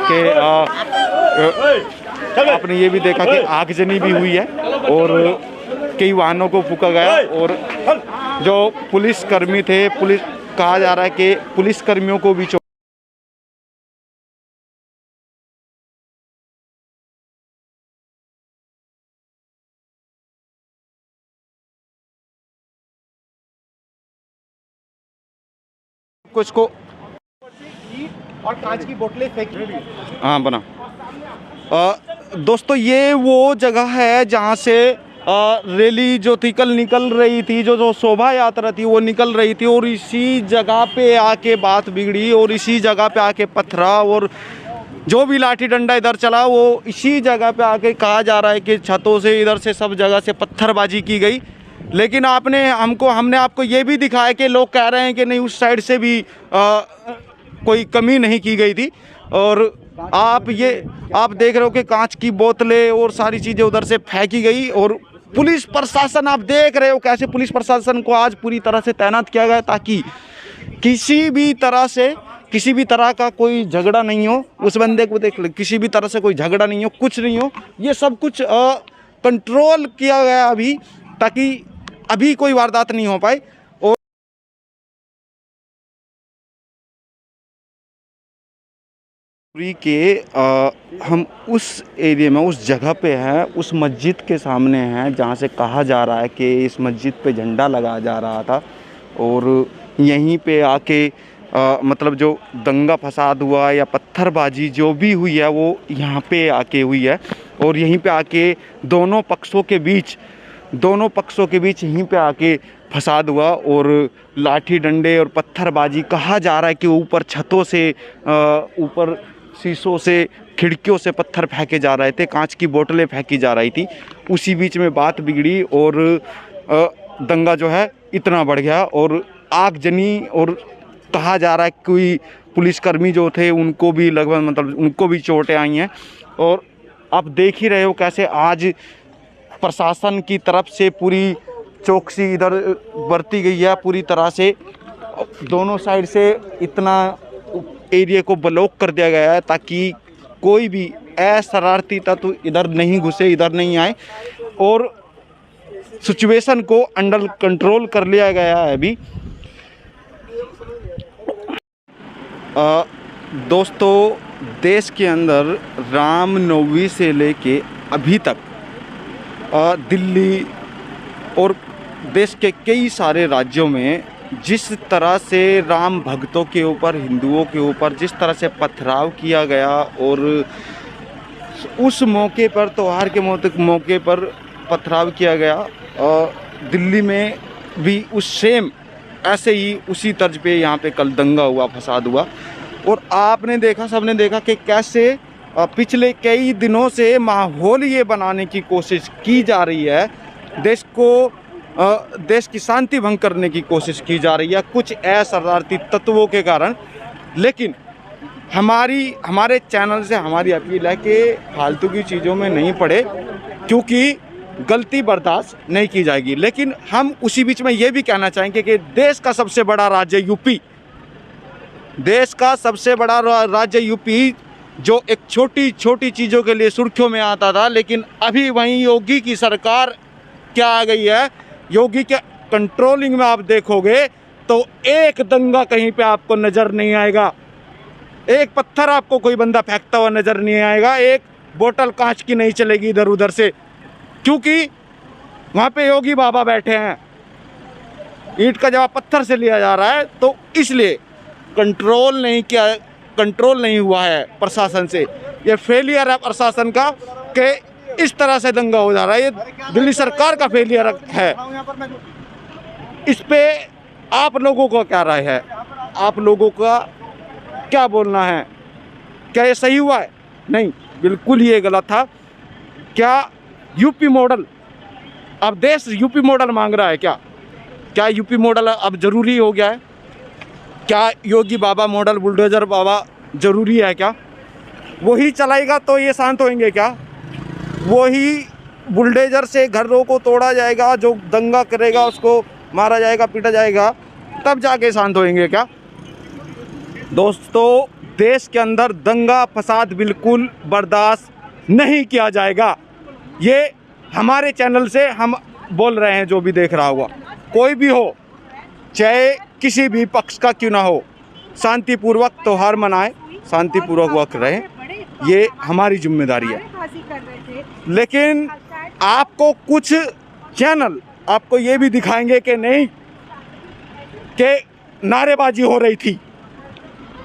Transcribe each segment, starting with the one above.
कि आपने ये भी देखा कि आगजनी भी हुई है और कई वाहनों को फूंका गया और जो पुलिसकर्मी थे, पुलिस कहा जा रहा है कि पुलिसकर्मियों को भी कुछ को और कांच की बोतलें फेंकी। हाँ बना। दोस्तों ये वो जगह है जहाँ से रैली जो थी कल निकल रही थी, जो शोभा यात्रा थी वो निकल रही थी और इसी जगह पे आके बात बिगड़ी और इसी जगह पे आके पत्थरा और जो भी लाठी डंडा इधर चला वो इसी जगह पे आके कहा जा रहा है कि छतों से इधर से सब जगह से पत्थरबाजी की गई। लेकिन हमने आपको ये भी दिखाया कि लोग कह रहे हैं कि नहीं उस साइड से भी कोई कमी नहीं की गई थी। और आप देख रहे हो कि कांच की बोतलें और सारी चीज़ें उधर से फेंकी गई और पुलिस प्रशासन आप देख रहे हो कैसे पुलिस प्रशासन को आज पूरी तरह से तैनात किया गया ताकि किसी भी तरह का कोई झगड़ा नहीं हो। उस बंदे को देख लो, किसी भी तरह से कोई झगड़ा नहीं हो, कुछ नहीं हो। ये सब कुछ कंट्रोल किया गया अभी ताकि अभी कोई वारदात नहीं हो पाए। और के हम उस एरिया में उस जगह पे हैं, उस मस्जिद के सामने हैं जहाँ से कहा जा रहा है कि इस मस्जिद पे झंडा लगाया जा रहा था और यहीं पे आके मतलब जो दंगा फसाद हुआ या पत्थरबाजी जो भी हुई है वो यहाँ पे आके हुई है और यहीं पे आके दोनों पक्षों के बीच यहीं पे आके फसाद हुआ और लाठी डंडे और पत्थरबाजी कहा जा रहा है कि ऊपर छतों से ऊपर शीशों से खिड़कियों से पत्थर फेंके जा रहे थे, कांच की बोतलें फेंकी जा रही थी। उसी बीच में बात बिगड़ी और दंगा जो है इतना बढ़ गया और आगजनी और कहा जा रहा है कोई पुलिसकर्मी जो थे उनको भी लगभग मतलब उनको भी चोटें आई हैं। और आप देख ही रहे हो कैसे आज प्रशासन की तरफ से पूरी चौकसी इधर बरती गई है पूरी तरह से। दोनों साइड से इतना एरिया को ब्लॉक कर दिया गया है ताकि कोई भी अशरारती तत्व इधर नहीं घुसे, इधर नहीं आए और सिचुएशन को अंडर कंट्रोल कर लिया गया है अभी। दोस्तों देश के अंदर रामनवमी से लेके अभी तक दिल्ली और देश के कई सारे राज्यों में जिस तरह से राम भक्तों के ऊपर, हिंदुओं के ऊपर जिस तरह से पथराव किया गया और उस मौके पर त्यौहार के मौके पर पथराव किया गया, दिल्ली में भी उस सेम ऐसे ही उसी तर्ज पे यहाँ पे कल दंगा हुआ, फसाद हुआ। और आपने देखा, सबने देखा कि कैसे पिछले कई दिनों से माहौल ये बनाने की कोशिश की जा रही है, देश की शांति भंग करने की कोशिश की जा रही है कुछ अशरारती तत्वों के कारण। लेकिन हमारे चैनल से हमारी अपील है कि फालतू की चीज़ों में नहीं पड़े क्योंकि गलती बर्दाश्त नहीं की जाएगी। लेकिन हम उसी बीच में ये भी कहना चाहेंगे कि देश का सबसे बड़ा राज्य यूपी जो एक छोटी छोटी चीज़ों के लिए सुर्खियों में आता था, लेकिन अभी वहीं योगी की सरकार क्या आ गई है, योगी के कंट्रोलिंग में आप देखोगे तो एक दंगा कहीं पे आपको नज़र नहीं आएगा, एक पत्थर आपको कोई बंदा फेंकता हुआ नज़र नहीं आएगा, एक बोतल कांच की नहीं चलेगी इधर उधर से, क्योंकि वहाँ पे योगी बाबा बैठे हैं। ईंट का जवाब पत्थर से लिया जा रहा है, तो इसलिए कंट्रोल नहीं हुआ है प्रशासन से। ये फेलियर है प्रशासन का कि इस तरह से दंगा हो जा रहा है, ये दिल्ली सरकार का फेलियर है। इस पे आप लोगों को क्या राय है, आप लोगों का क्या बोलना है? क्या ये सही हुआ है? नहीं, बिल्कुल ये गलत था। क्या यूपी मॉडल, अब देश यूपी मॉडल मांग रहा है क्या यूपी मॉडल अब ज़रूरी हो गया है? क्या योगी बाबा मॉडल, बुलडोजर बाबा ज़रूरी है क्या? वही चलाएगा तो ये शांत होंगे क्या? वही बुलडोजर से घरों को तोड़ा जाएगा, जो दंगा करेगा उसको मारा जाएगा, पीटा जाएगा, तब जाके शांत होंगे क्या? दोस्तों देश के अंदर दंगा फसाद बिल्कुल बर्दाश्त नहीं किया जाएगा। ये हमारे चैनल से हम बोल रहे हैं, जो भी देख रहा होगा, कोई भी हो, चाहे किसी भी पक्ष का क्यों ना हो, शांतिपूर्वक त्यौहार मनाएं, शांतिपूर्वक रहें, ये हमारी जिम्मेदारी है। लेकिन आपको कुछ चैनल आपको ये भी दिखाएंगे कि नहीं कि नारेबाजी हो रही थी,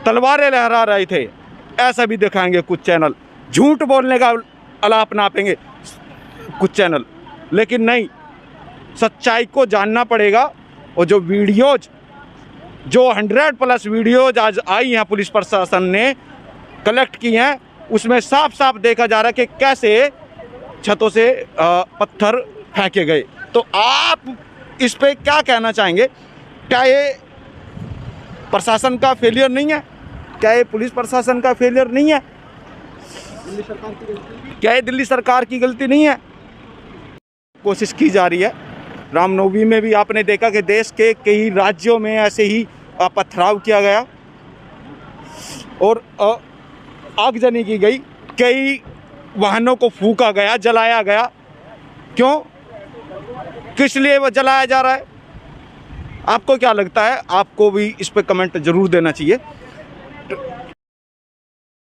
तलवारें लहरा रहे थे, ऐसा भी दिखाएंगे कुछ चैनल। झूठ बोलने का अलाप नापेंगे कुछ चैनल, लेकिन नहीं, सच्चाई को जानना पड़ेगा। और जो वीडियोज, जो 100+ वीडियोज आज आई हैं, पुलिस प्रशासन ने कलेक्ट की हैं, उसमें साफ साफ देखा जा रहा है कि कैसे छतों से पत्थर फेंके गए। तो आप इस पे क्या कहना चाहेंगे? क्या ये प्रशासन का फेलियर नहीं है? क्या ये पुलिस प्रशासन का फेलियर नहीं है? क्या ये दिल्ली सरकार की गलती नहीं है? कोशिश की जा रही है। रामनवमी में भी आपने देखा कि देश के कई राज्यों में ऐसे ही पथराव किया गया और आगजनी की गई, कई वाहनों को फूंका गया, जलाया गया। क्यों, किस लिए वो जलाया जा रहा है? आपको क्या लगता है? आपको भी इस पे कमेंट ज़रूर देना चाहिए।